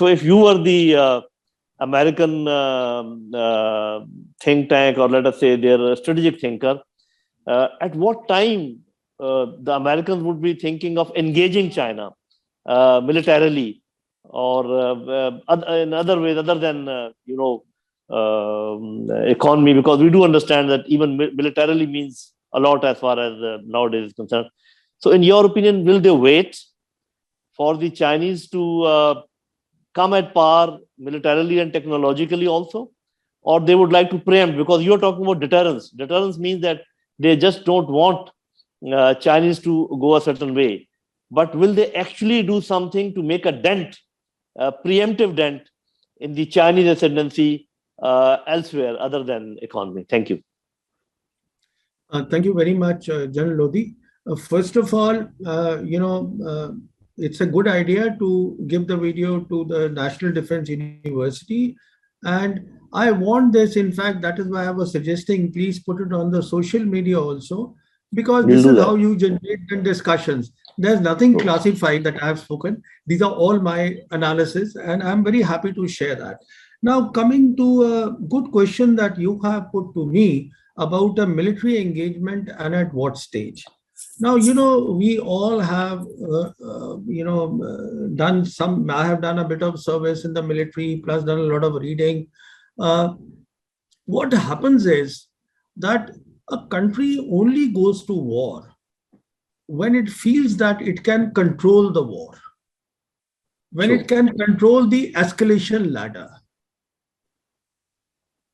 if you were the American think tank, or let us say their strategic thinker, at what time the Americans would be thinking of engaging China militarily, or in other ways other than economy, because we do understand that even militarily means a lot as far as nowadays is concerned. So in your opinion, will they wait for the Chinese to come at par militarily and technologically also, or they would like to preempt? Because you're talking about deterrence. Deterrence means that they just don't want Chinese to go a certain way. But will they actually do something to make a dent, a preemptive dent in the Chinese ascendancy elsewhere other than economy? Thank you. Thank you very much, General Lodi. First of all, it's a good idea to give the video to the National Defense University. And I want this, in fact, that is why I was suggesting, please put it on the social media also, because this is how you generate the discussions. There's nothing classified that I have spoken. These are all my analysis, and I'm very happy to share that. Now, coming to a good question that you have put to me about a military engagement and at what stage. Now, we all have, done some, I have done a bit of service in the military, plus done a lot of reading. What happens is that a country only goes to war when it feels that it can control the war, when it can control the escalation ladder.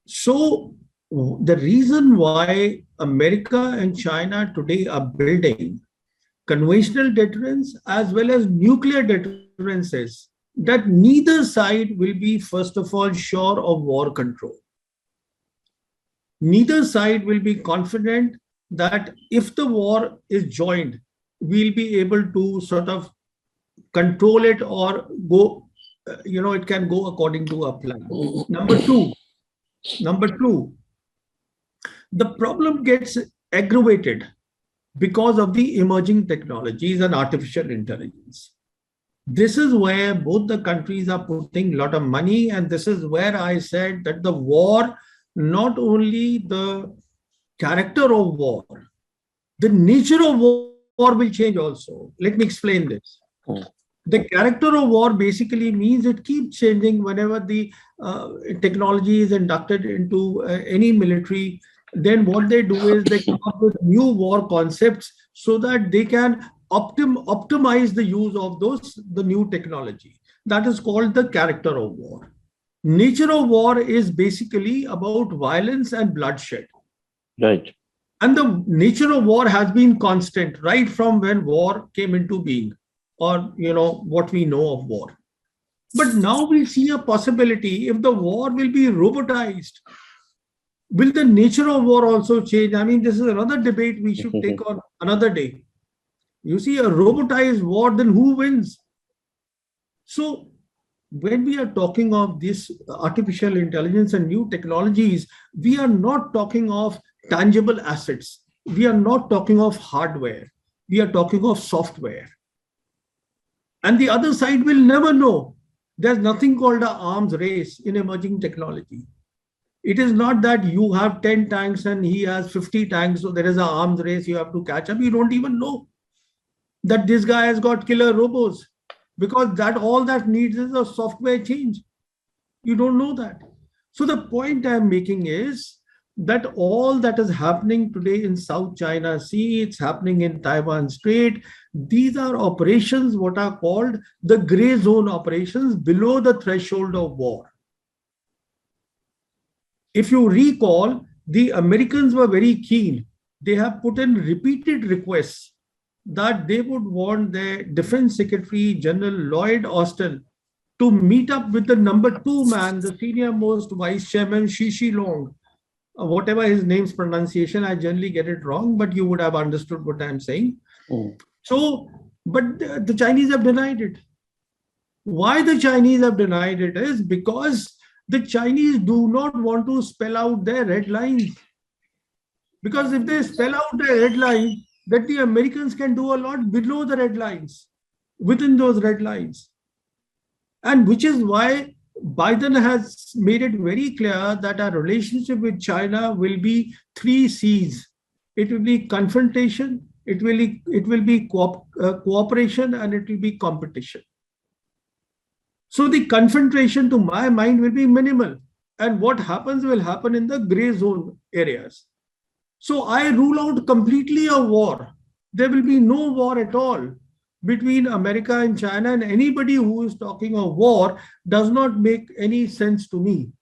So the reason why America and China today are building conventional deterrence as well as nuclear deterrence is that neither side will be, first of all, sure of war control. Neither side will be confident that if the war is joined, we'll be able to sort of control it or go, it can go according to a plan. Number two, the problem gets aggravated because of the emerging technologies and artificial intelligence. This is where both the countries are putting a lot of money, and this is where I said that the war, not only the character of war, the nature of war will change also. Let me explain this. The character of war basically means it keeps changing whenever the technology is inducted into any military. Then what they do is they come up with new war concepts so that they can optimize the use of the new technology. That is called the character of war. Nature of war is basically about violence and bloodshed. Right. And the nature of war has been constant right from when war came into being, or what we know of war. But now we see a possibility, if the war will be robotized, will the nature of war also change? I mean, this is another debate we should take on another day. You see, a robotized war, then who wins? So when we are talking of this artificial intelligence and new technologies, we are not talking of tangible assets. We are not talking of hardware. We are talking of software. And the other side will never know. There's nothing called an arms race in emerging technology. It is not that you have 10 tanks and he has 50 tanks, so there is an arms race, you have to catch up. You don't even know that this guy has got killer robots, because all that needs is a software change. You don't know that. So the point I'm making is that all that is happening today in South China Sea, it's happening in Taiwan Strait. These are operations what are called the gray zone operations, below the threshold of war. If you recall, the Americans were very keen. They have put in repeated requests that they would want their Defense Secretary General Lloyd Austin to meet up with the number 2 man, the senior most Vice Chairman Shi Long. Whatever his name's pronunciation, I generally get it wrong, but you would have understood what I'm saying. So, but the Chinese have denied it. Why the Chinese have denied it is because the Chinese do not want to spell out their red lines. Because if they spell out their red lines, that the Americans can do a lot below the red lines, within those red lines. And which is why Biden has made it very clear that our relationship with China will be three C's. It will be confrontation, it will be cooperation, and it will be competition. So the confrontation, to my mind, will be minimal. And what happens will happen in the gray zone areas. So I rule out completely a war. There will be no war at all between America and China, and anybody who is talking of war does not make any sense to me.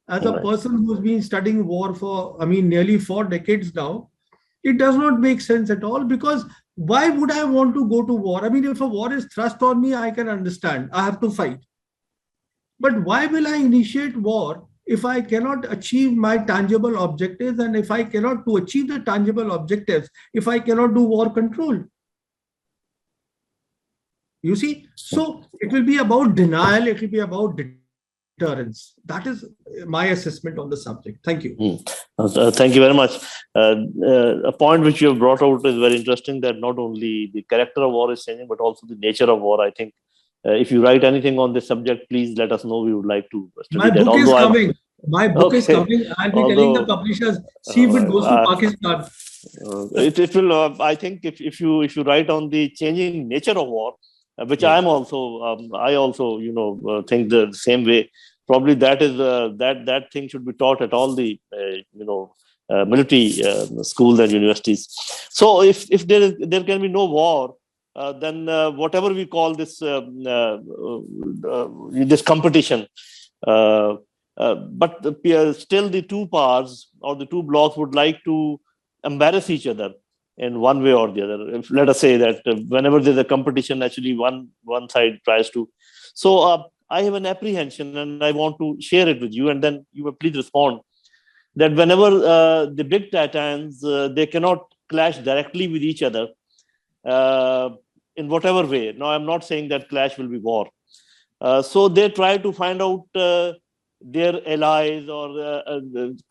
As a Right. person who's been studying war for, nearly 4 decades now, it does not make sense at all, because why would I want to go to war? If a war is thrust on me, I can understand. I have to fight. But why will I initiate war if I cannot achieve my tangible objectives, and if I cannot, to achieve the tangible objectives, if I cannot do war control? You see, so it will be about denial, it will be about deterrence. That is my assessment on the subject. Thank you. Thank you very much. A point which you have brought out is very interesting, that not only the character of war is changing, but also the nature of war. I think if you write anything on this subject, please let us know. We would like to study My that. book is Although coming. My book is okay, coming. I'll be telling the publishers, see if it goes to Pakistan. It will. I think if you write on the changing nature of war, which Yeah. I also think the same way. Probably that is that thing should be taught at all the military schools and universities. So if there can be no war, then whatever we call this this competition. But still the two powers or the two blocks would like to embarrass each other in one way or the other. If, let us say that whenever there's a competition, actually one side tries to. So I have an apprehension, and I want to share it with you, and then you will please respond. That whenever the big titans, they cannot clash directly with each other in whatever way. Now, I'm not saying that clash will be war. So they try to find out their allies or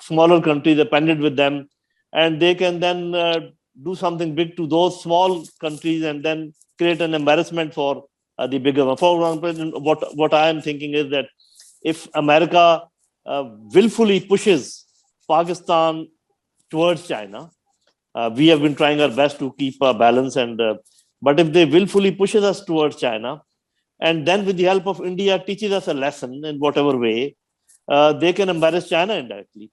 smaller countries appended with them, and they can then do something big to those small countries and then create an embarrassment for the bigger one. For example, what I am thinking is that if America willfully pushes Pakistan towards China, we have been trying our best to keep a balance, and but if they willfully pushes us towards China, and then with the help of India teaches us a lesson in whatever way, they can embarrass China indirectly.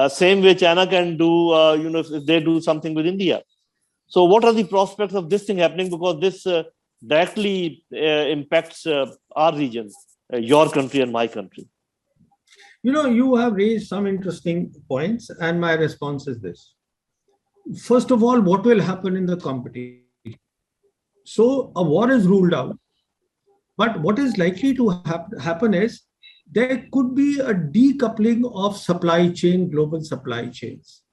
Same way China can do, if they do something with India. So what are the prospects of this thing happening? Because this directly impacts our region, your country and my country. You have raised some interesting points, and my response is this. First of all, what will happen in the competition? So a war is ruled out, but what is likely to happen is there could be a decoupling of supply chain, global supply chains,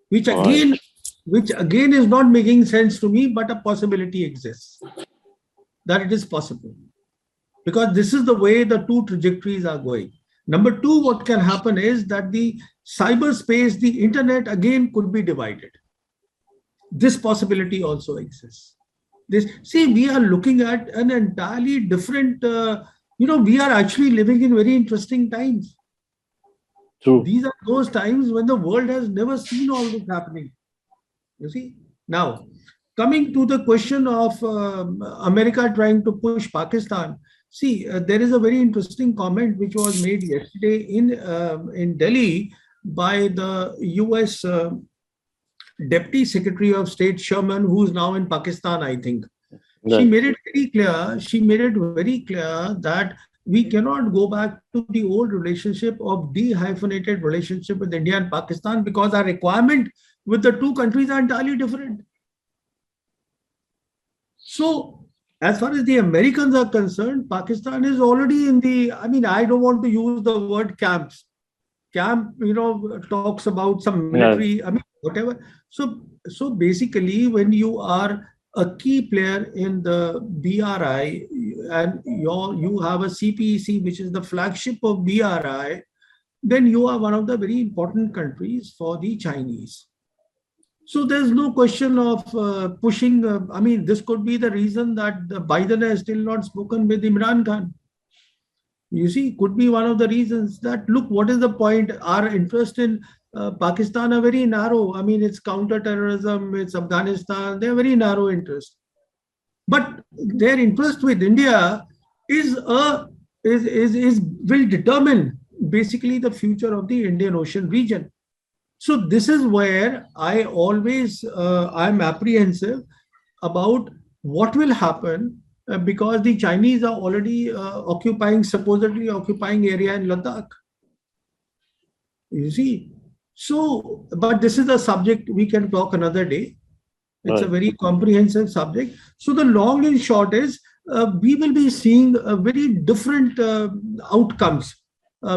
which again is not making sense to me, but a possibility exists that it is possible, because this is the way the two trajectories are going. Number two, what can happen is that the cyberspace, the internet again could be divided. This possibility also exists. We are looking at an entirely different, we are actually living in very interesting times. True. These are those times when the world has never seen all this happening. You see? Now, coming to the question of America trying to push Pakistan, there is a very interesting comment which was made yesterday in Delhi by the US Deputy Secretary of State Sherman, who is now in Pakistan, I think. Right. She made it very clear that we cannot go back to the old relationship of dehyphenated relationship with India and Pakistan, because our requirement with the two countries are entirely different. So, as far as the Americans are concerned, Pakistan is already in the, I don't want to use the word camps. Camp, talks about some military, whatever. So basically, when you are a key player in the BRI and you have a CPEC, which is the flagship of BRI, then you are one of the very important countries for the Chinese. So there's no question of pushing. This could be the reason that Biden has still not spoken with Imran Khan. You see, could be one of the reasons that, look, what is the point? Our interest in Pakistan are very narrow. I mean, it's counter-terrorism, it's Afghanistan, they're very narrow interest. But their interest with India is will determine basically the future of the Indian Ocean region. So this is where I always I'm apprehensive about what will happen because the Chinese are already supposedly occupying area in Ladakh. You see, so but this is a subject we can talk another day. It's a very comprehensive subject. So the long and short is we will be seeing very different outcomes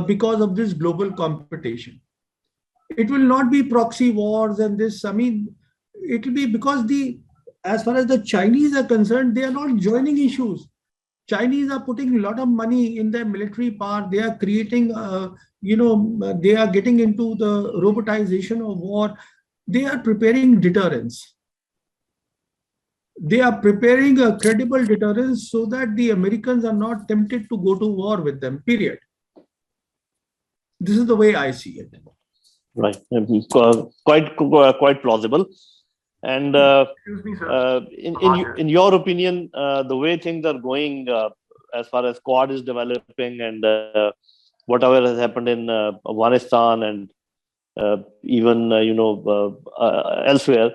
because of this global competition. It will not be proxy wars and this. I mean, it will be because as far as the Chinese are concerned, they are not joining issues. Chinese are putting a lot of money in their military power. They are creating, they are getting into the robotization of war. They are preparing deterrence. They are preparing a credible deterrence so that the Americans are not tempted to go to war with them, period. This is the way I see it. Right. Quite plausible. And Excuse me, sir. in your opinion, the way things are going as far as Quad is developing and whatever has happened in Afghanistan and even elsewhere,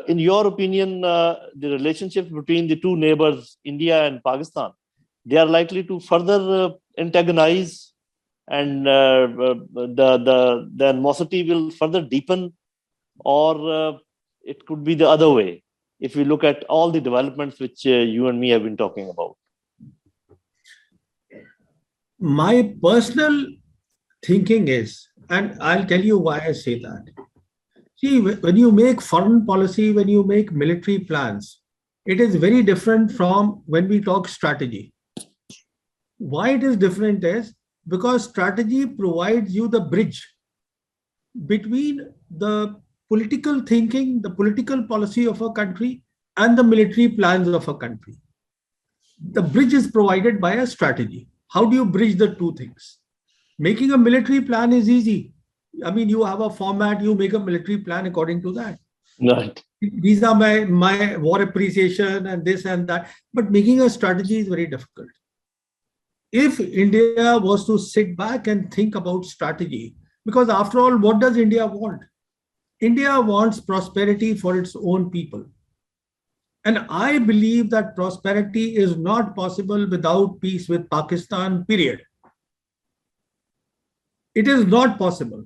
in your opinion, the relationships between the two neighbors, India and Pakistan, they are likely to further antagonize, and the animosity will further deepen, or it could be the other way, if we look at all the developments which you and me have been talking about. My personal thinking is, and I'll tell you why I say that. See, when you make foreign policy, when you make military plans, it is very different from when we talk strategy. Why it is different is because strategy provides you the bridge between the political thinking, the political policy of a country, and the military plans of a country. The bridge is provided by a strategy. How do you bridge the two things? Making a military plan is easy. I mean, you have a format, you make a military plan according to that. Right. These are my war appreciation and this and that. But making a strategy is very difficult. If India was to sit back and think about strategy, because after all, what does India want? India wants prosperity for its own people. And I believe that prosperity is not possible without peace with Pakistan, period. It is not possible.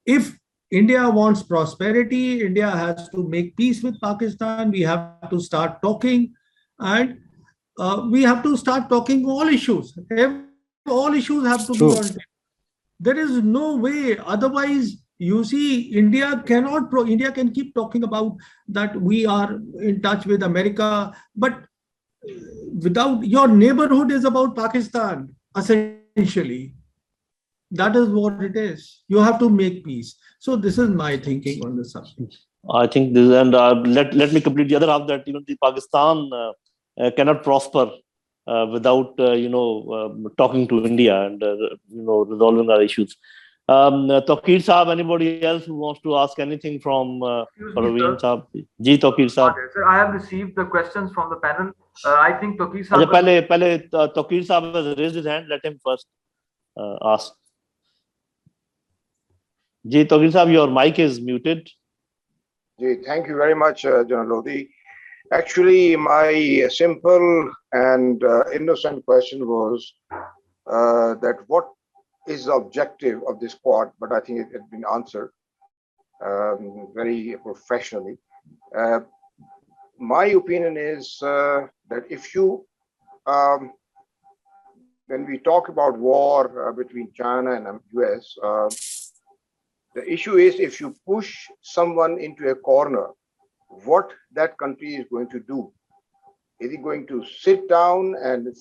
If India wants prosperity, India has to make peace with Pakistan. We have to start talking, and we have to start talking all issues. All issues have to be on table. There is no way. Otherwise, you see, India can keep talking about that we are in touch with America, but without your neighborhood is about Pakistan, essentially. That is what it is. You have to make peace. So this is my thinking on the subject. I think this, and let me complete the other half, that even the Pakistan cannot prosper without talking to India and resolving our issues. Taqir Saab, anybody else who wants to ask anything from Pravin Saab? Ji, Taqir Saab. Sir, I have received the questions from the panel. I think Taqir Saab. Taqir Saab has raised his hand. Let him first ask. Ji, Taqir Saab, your mic is muted. Ji, thank you very much, General Lodi. Actually, my simple and innocent question was that what is the objective of this Quad, but I think it had been answered very professionally. My opinion is that if you, when we talk about war between China and US, the issue is if you push someone into a corner, what that country is going to do. Is he going to sit down and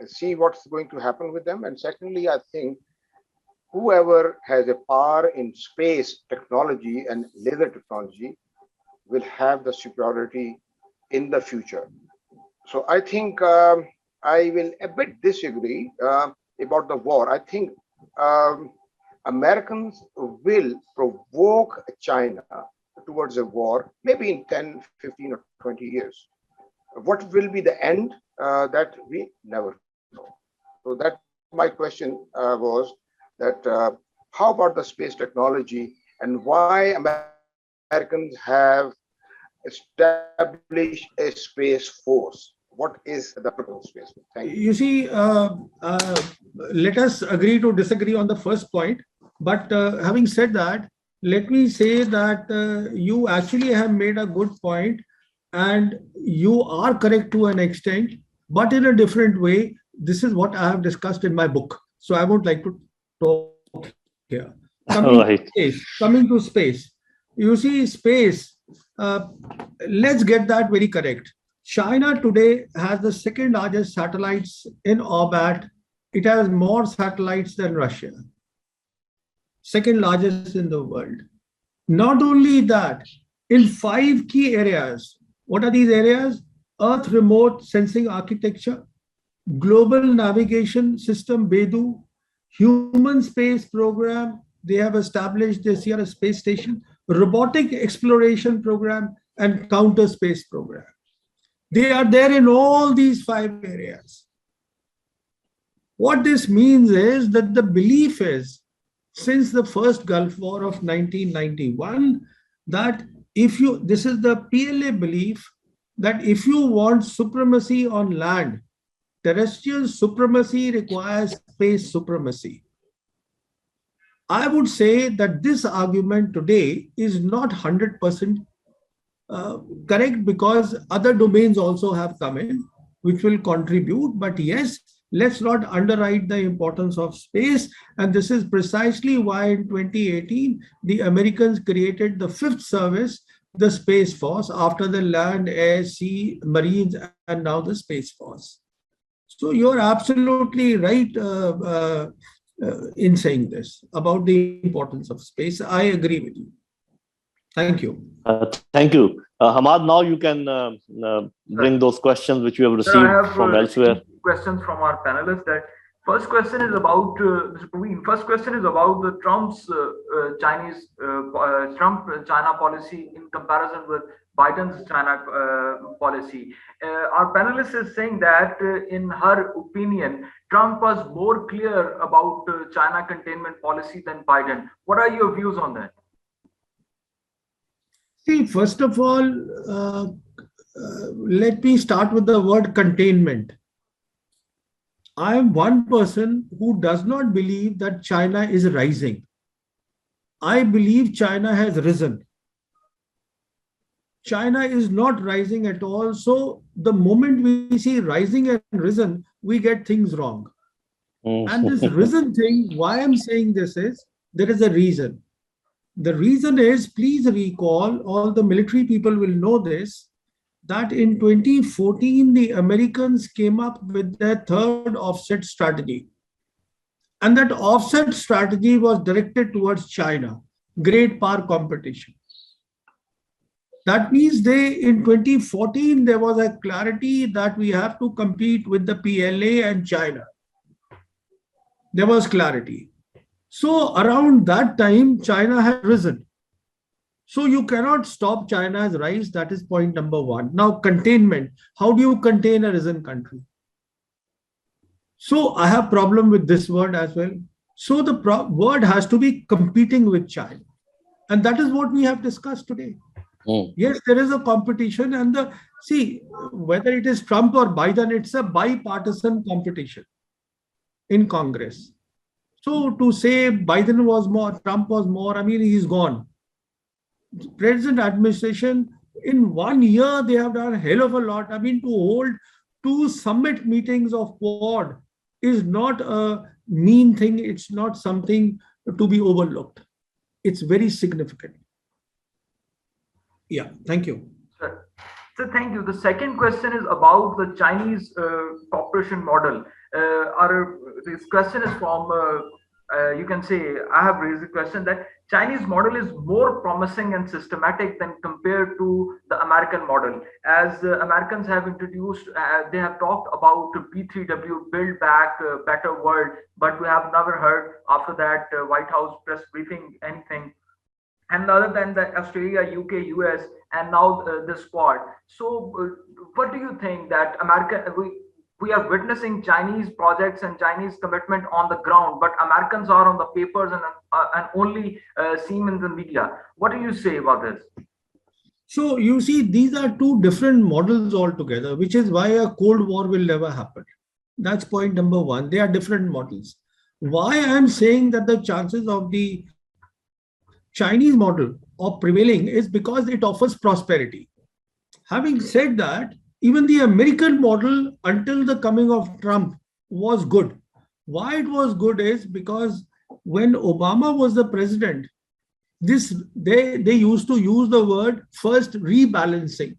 see what's going to happen with them? And secondly, I think whoever has a power in space technology and laser technology will have the superiority in the future. So I think I will a bit disagree about the war. I think um, Americans will provoke China towards a war, maybe in 10, 15, or 20 years. What will be the end? That we never know. So that my question was that how about the space technology and why Americans have established a space force? What is the purpose of space force? Thank you. You see, let us agree to disagree on the first point. But having said that, let me say that you actually have made a good point, and you are correct to an extent, but in a different way. This is what I have discussed in my book. So I would like to talk here. Right. Coming to space. You see, space, uh, let's get that very correct. China today has the second largest satellites in orbit. It has more satellites than Russia, second largest in the world. Not only that, in five key areas. What are these areas? Earth remote sensing architecture, global navigation system BEDU, human space program. They have established this year a space station, robotic exploration program, and counter space program. They are there in all these five areas. What this means is that the belief is, since the first Gulf War of 1991, that this is the PLA belief, that if you want supremacy on land, terrestrial supremacy requires space supremacy. I would say that this argument today is not 100% correct, because other domains also have come in, which will contribute. But yes, let's not underwrite the importance of space. And this is precisely why in 2018, the Americans created the fifth service, the Space Force, after the Land, Air, Sea, Marines, and now the Space Force. So you're absolutely right in saying this about the importance of space. I agree with you. Thank you. Thank you. Hamad, now you can bring those questions which you have received from elsewhere. Questions from our panelists. That first question is about Mr. Pravin. First question is about the Trump's Trump-China policy in comparison with Biden's China policy. Our panelist is saying that, in her opinion, Trump was more clear about China containment policy than Biden. What are your views on that? See, first of all, let me start with the word containment. I am one person who does not believe that China is rising. I believe China has risen. China is not rising at all. So the moment we see rising and risen, we get things wrong. And this risen thing, why I'm saying this is, there is a reason. The reason is, please recall, all the military people will know this, that in 2014, the Americans came up with their third offset strategy. And that offset strategy was directed towards China, great power competition. That means in 2014, there was a clarity that we have to compete with the PLA and China. There was clarity. So around that time, China had risen. So you cannot stop China's rise. That is point number one. Now, containment. How do you contain a risen country? So I have problem with this word as well. So the word has to be competing with China. And that is what we have discussed today. Yes, there is a competition, and see, whether it is Trump or Biden, it's a bipartisan competition in Congress. So to say Biden was more, Trump was more, I mean, he's gone. Present administration, in 1 year, they have done a hell of a lot. I mean, to hold 2 summit meetings of Quad is not a mean thing. It's not something to be overlooked. It's very significant. Yeah, thank you. Sure. So thank you. The second question is about the Chinese cooperation model. This question is from you can say, I have raised the question that Chinese model is more promising and systematic than compared to the American model. As Americans have introduced, they have talked about B3W, Build Back Better World, but we have never heard after that White House press briefing anything. And other than the Australia, UK, US, and now this Quad. So, what do you think that we are witnessing Chinese projects and Chinese commitment on the ground, but Americans are on the papers and only seen in the media. What do you say about this? So you see, these are two different models altogether, which is why a Cold War will never happen. That's point number one. They are different models. Why I'm saying that the chances of the Chinese model of prevailing is because it offers prosperity. Having said that, even the American model until the coming of Trump was good. Why it was good is because when Obama was the president, they used to use the word first rebalancing.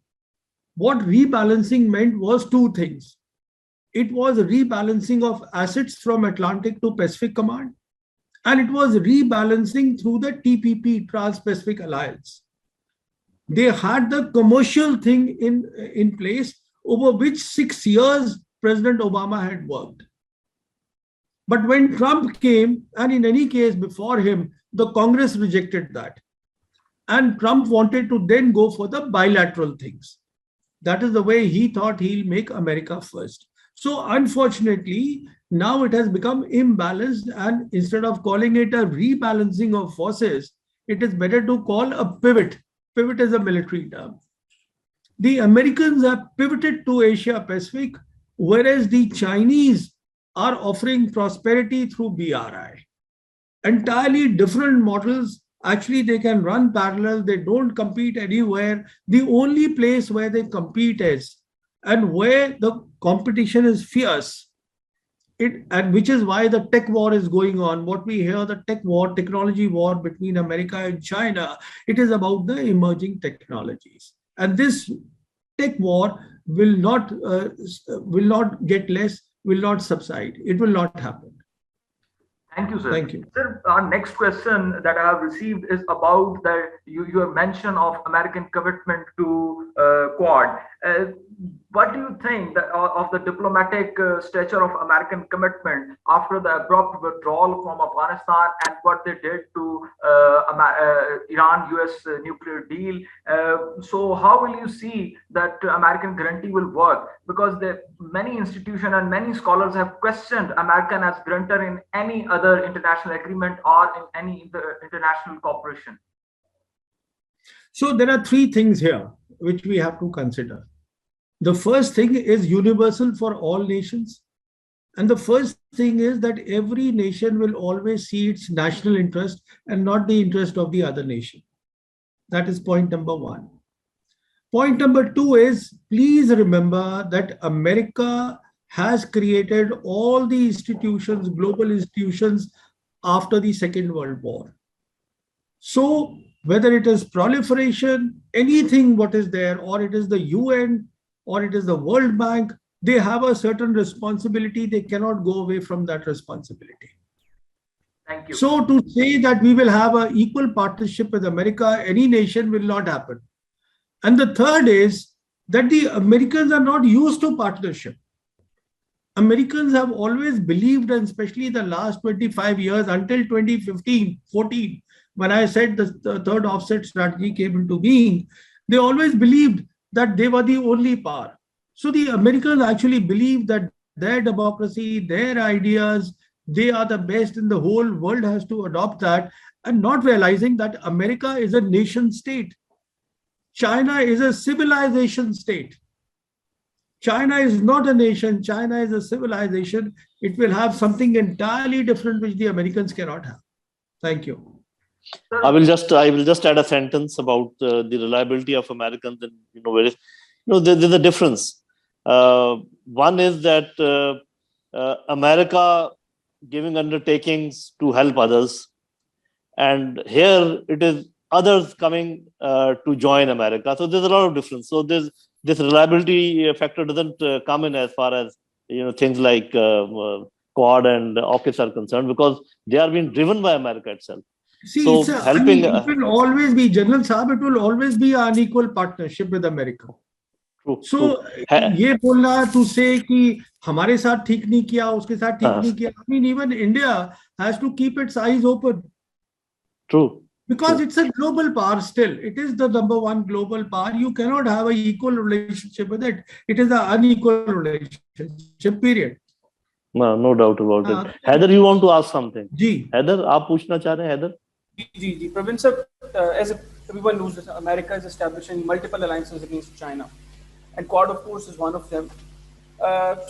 What rebalancing meant was two things. It was rebalancing of assets from Atlantic to Pacific Command, and it was rebalancing through the TPP, Trans-Pacific Alliance. They had the commercial thing in place over which 6 years President Obama had worked. But when Trump came, and in any case before him, the Congress rejected that. And Trump wanted to then go for the bilateral things. That is the way he thought he'll make America first. So unfortunately, now it has become imbalanced, and instead of calling it a rebalancing of forces, it is better to call a pivot. Pivot is a military term. The Americans have pivoted to Asia Pacific, whereas the Chinese are offering prosperity through BRI. Entirely different models. Actually, they can run parallel. They don't compete anywhere. The only place where they compete is, and where the competition is fierce, and which is why the tech war is going on. What we hear, the tech war, technology war between America and China, it is about the emerging technologies. And this tech war will not get less, will not subside. It will not happen. Thank you, sir. Thank you. Sir, our next question that I have received is about your mention of American commitment to Quad. What do you think of the diplomatic stature of American commitment after the abrupt withdrawal from Afghanistan and what they did to Iran-US nuclear deal? So how will you see that American guarantee will work? Because many institutions and many scholars have questioned American as guarantor in any other international agreement or in any international cooperation. So there are three things here which we have to consider. The first thing is universal for all nations. And the first thing is that every nation will always see its national interest and not the interest of the other nation. That is point number one. Point number two is, please remember that America has created all the institutions, global institutions, after the Second World War. So whether it is proliferation, anything what is there, or it is the UN, or it is the World Bank, they have a certain responsibility. They cannot go away from that responsibility. Thank you. So to say that we will have an equal partnership with America, any nation, will not happen. And the third is that the Americans are not used to partnership. Americans have always believed, and especially the last 25 years until 2015, 14, when I said the third offset strategy came into being, they always believed that they were the only power. So the Americans actually believe that their democracy, their ideas, they are the best, and the whole world has to adopt that, and not realizing that America is a nation state. China is a civilization state. China is not a nation. China is a civilization. It will have something entirely different which the Americans cannot have. Thank you. I will just add a sentence about the reliability of Americans, and there's a difference. One is that America giving undertakings to help others, and here it is others coming to join America. So there's a lot of difference. So this reliability factor doesn't come in as far as things like Quad and AUKUS are concerned, because they are being driven by America itself. See, So it will always be, General Saab, it will always be an unequal partnership with America. True, So, ये बोलना to say कि हमारे साथ ठीक नहीं किया, उसके साथ ठीक नहीं किया. I mean, even India has to keep its eyes open. True. Because it's a global power still. It is the number one global power. You cannot have an equal relationship with it. It is an unequal relationship, period. No doubt about it. Heather, you want to ask something? Ji. Heather, आप पूछना चाह रहे हैं, Heather? Ji. Pravin sir, as everyone knows, that America is establishing multiple alliances against China, and Quad, of course, is one of them.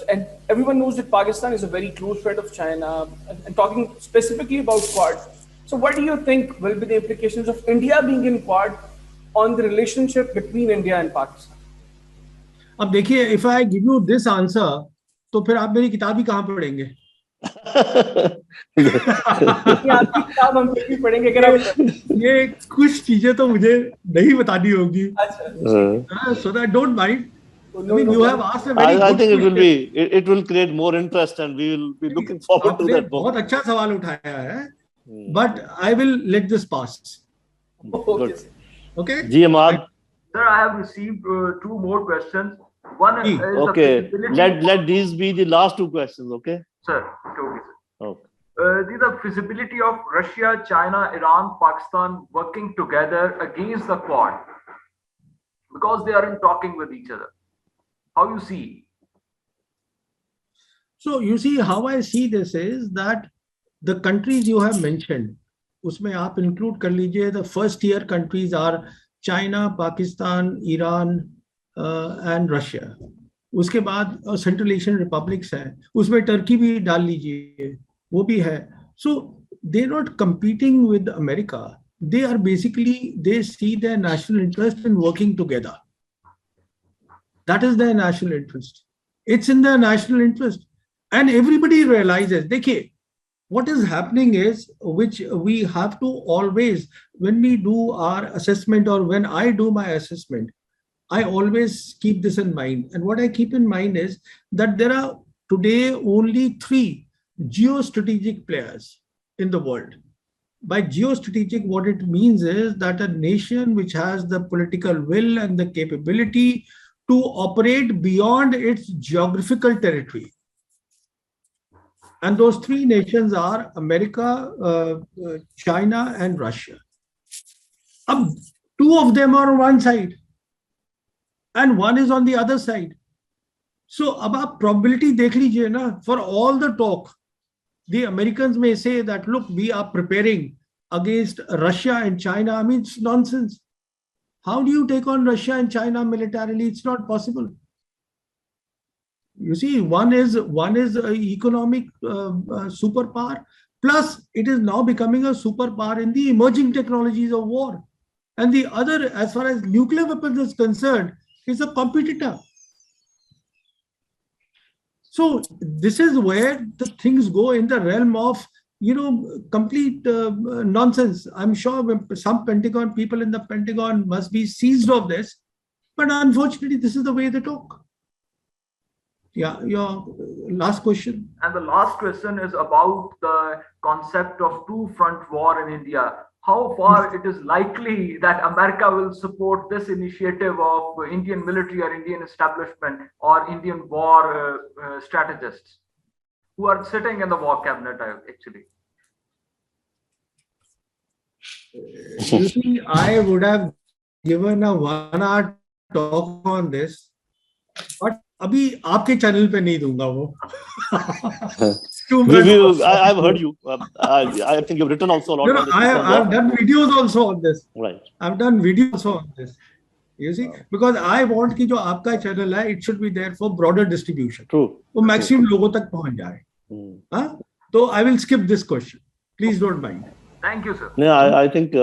And everyone knows that Pakistan is a very close friend of China. And talking specifically about Quad, so what do you think will be the implications of India being in Quad on the relationship between India and Pakistan? अब देखिए, if I give you this answer, तो फिर आप मेरी किताब ही कहाँ पढ़ेंगे? आपकी किताब हम फिर भी पढ़ेंगे अगर आप ये कुछ चीजें तो मुझे नहीं बतानी होगी. So that don't mind. I mean, you have asked a very good I think question. it will create more interest, and we will be looking forward to that. बहुत अच्छा सवाल उठाया है, but I will let this pass. Okay. Ji Ahmad. Sir, I have received two more questions. One is okay. Let these be the last two questions. Okay. Sir, okay, sir. Okay. The feasibility of Russia, China, Iran, Pakistan working together against the Quad, because they are in talking with each other. How you see? So you see, how I see this is that the countries you have mentioned, उसमें आप include कर लीजिए, the first tier countries are China, Pakistan, Iran, and Russia. उसके बाद Central Asian Republics है, उसमें Turkey भी डाल लीजिए, वो भी है. So they're not competing with America. They are basically, they see their national interest in working together. That is their national interest. It's in their national interest. And everybody realizes, देखिए, what is happening is, which we have to always, when we do our assessment or when I do my assessment, I always keep this in mind. And what I keep in mind is that there are today only 3 geostrategic players in the world. By geostrategic, what it means is that a nation which has the political will and the capability to operate beyond its geographical territory. And those 3 nations are America, China, and Russia. 2 of them are on one side, and 1 is on the other side. So, अब आप probability देख लीजिए ना, for all the talk, the Americans may say that, look, we are preparing against Russia and China. I mean, it's nonsense. How do you take on Russia and China militarily? It's not possible. You see, one is an economic superpower, plus it is now becoming a superpower in the emerging technologies of war. And the other, as far as nuclear weapons is concerned, is a competitor. So this is where the things go in the realm of, complete nonsense. I'm sure some Pentagon people in the Pentagon must be seized of this, but unfortunately, this is the way they talk. Yeah, your last question. And the last question is about the concept of two-front war in India. How far it is likely that America will support this initiative of Indian military or Indian establishment or Indian war strategists who are sitting in the war cabinet, actually? You see, I would have given a 1-hour talk on this, but अभी आपके channel पे नहीं दूंगा वो. I've heard you. I think you've written also a lot. No, I've done videos also on this. Right. I've done videos also on this. You see, because I want कि जो आपका channel है, it should be there for broader distribution. True. वो maximum लोगों तक पहुंच जाए. हाँ? तो I will skip this question. Please don't mind. Thank you, sir. No, I think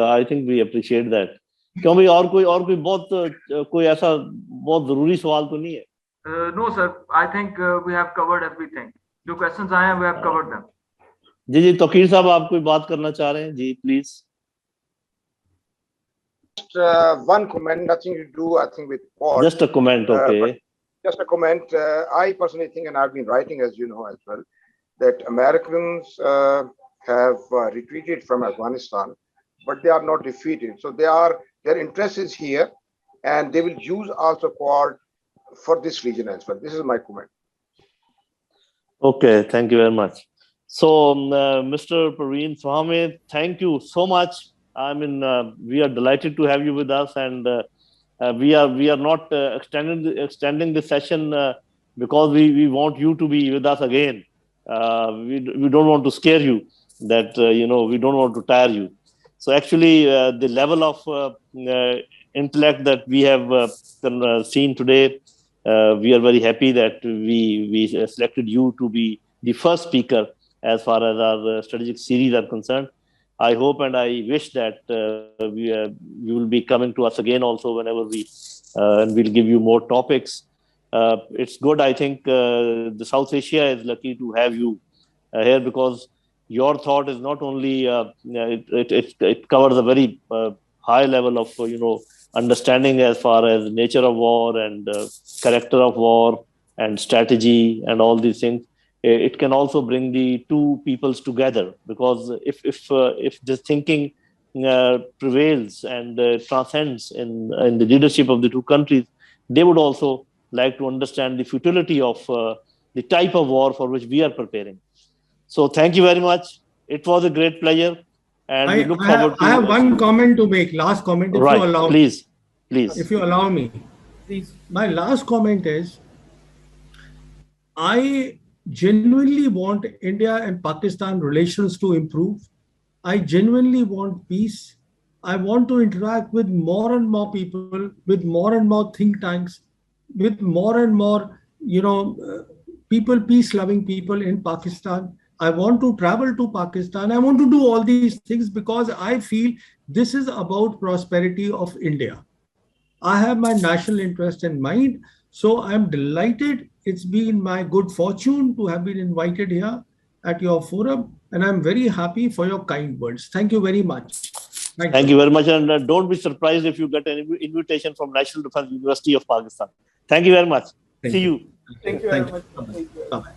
we appreciate that. क्यों भाई और कोई बहुत कोई ऐसा बहुत जरूरी सवाल तो नहीं है? No, sir. I think we have covered everything. जो questions आए हैं, we have covered them. जी तौकीर साहब आप कोई बात करना चाह रहे हैं? जी please. Just one comment, nothing to do, I think, with war. Just a comment, okay. Just a comment. I personally think, and I've been writing, as you know, as well, that Americans have retreated from Afghanistan, but they are not defeated. So their interest is here, and they will use also Quad for this region as well. This is my comment. Okay, thank you very much. So, Mr. Pravin Sawhney, thank you so much. I mean, we are delighted to have you with us, and we are not extending the session because we want you to be with us again. We don't want to scare you. That we don't want to tire you. So actually, the level of intellect that we have seen today, we are very happy that we selected you to be the first speaker as far as our strategic series are concerned. I hope and I wish that you will be coming to us again also whenever and we'll give you more topics. It's good. I think the South Asia is lucky to have you here because your thought is not only it covers a very high level of understanding as far as nature of war and character of war and strategy and all these things. It can also bring the two peoples together, because if this thinking prevails and transcends in the leadership of the two countries, they would also like to understand the futility of the type of war for which we are preparing. So thank you very much. It was a great pleasure, and we look forward to. I have one comment to make. Last comment, if you allow. Please. If you allow me, Please. My last comment is, I genuinely want India and Pakistan relations to improve. I genuinely want peace. I want to interact with more and more people, with more and more think tanks, with more and more, people, peace-loving people in Pakistan. I want to travel to Pakistan. I want to do all these things because I feel this is about prosperity of India. I have my national interest in mind. So I'm delighted. It's been my good fortune to have been invited here at your forum. And I'm very happy for your kind words. Thank you very much. Thank you very much. And don't be surprised if you get an invitation from National Defense University of Pakistan. Thank you very much. See you. Thank you very much. Thank you. Bye-bye.